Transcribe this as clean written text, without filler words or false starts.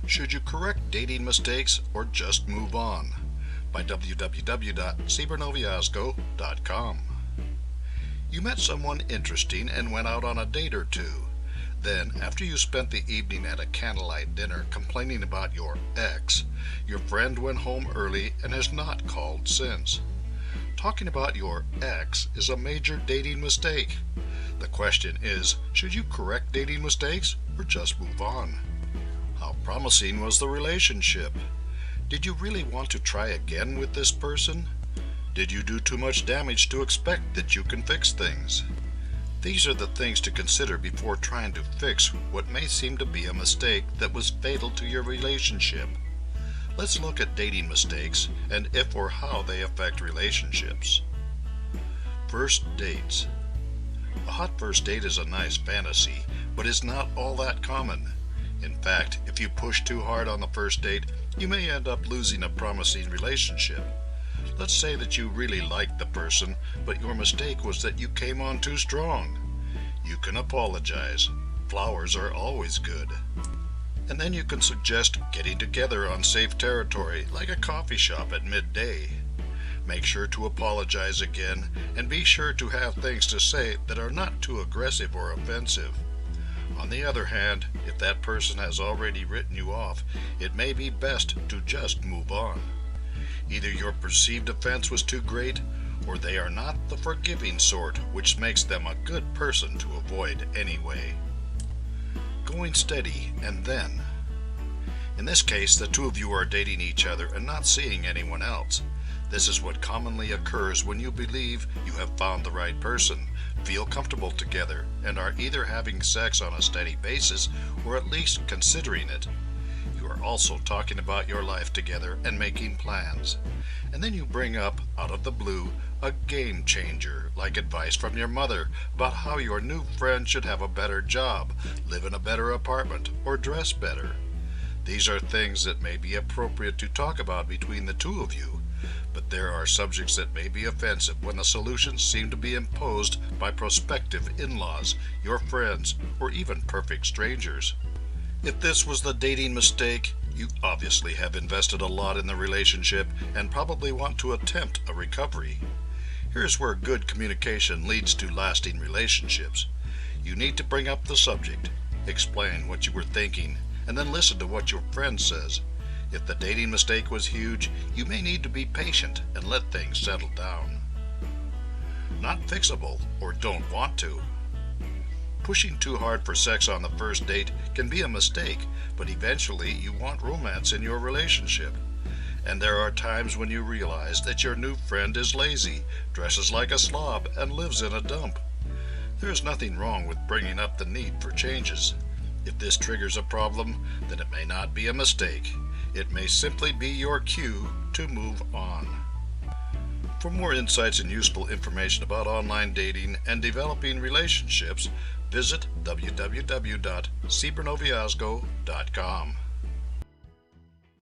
Should you correct dating mistakes or just move on? By www.cybernoviazgo.com. You met someone interesting and went out on a date or two. Then, after you spent the evening at a candlelight dinner complaining about your ex, your friend went home early and has not called since. Talking about your ex is a major dating mistake. The question is, should you correct dating mistakes or just move on? How promising was the relationship? Did you really want to try again with this person? Did you do too much damage to expect that you can fix things? These are the things to consider before trying to fix what may seem to be a mistake that was fatal to your relationship. Let's look at dating mistakes and if or how they affect relationships. First dates. A hot first date is a nice fantasy, but it's not all that common. In fact, if you push too hard on the first date, you may end up losing a promising relationship. Let's say that you really liked the person, but your mistake was that you came on too strong. You can apologize. Flowers are always good. And then you can suggest getting together on safe territory, like a coffee shop at midday. Make sure to apologize again, and be sure to have things to say that are not too aggressive or offensive. On the other hand, if that person has already written you off, it may be best to just move on. Either your perceived offense was too great, or they are not the forgiving sort, which makes them a good person to avoid anyway. Going steady and then. In this case, the two of you are dating each other and not seeing anyone else. This is what commonly occurs when you believe you have found the right person, feel comfortable together, and are either having sex on a steady basis or at least considering it. You are also talking about your life together and making plans. And then you bring up, out of the blue, a game changer, like advice from your mother about how your new friend should have a better job, live in a better apartment, or dress better. These are things that may be appropriate to talk about between the two of you, but there are subjects that may be offensive when the solutions seem to be imposed by prospective in-laws, your friends, or even perfect strangers. If this was the dating mistake, you obviously have invested a lot in the relationship and probably want to attempt a recovery. Here's where good communication leads to lasting relationships. You need to bring up the subject, explain what you were thinking, and then listen to what your friend says. If the dating mistake was huge, you may need to be patient and let things settle down. Not fixable or don't want to. Pushing too hard for sex on the first date can be a mistake, but eventually you want romance in your relationship. And there are times when you realize that your new friend is lazy, dresses like a slob, and lives in a dump. There is nothing wrong with bringing up the need for changes. If this triggers a problem, then it may not be a mistake. It may simply be your cue to move on. For more insights and useful information about online dating and developing relationships, visit www.cybernoviazgo.com.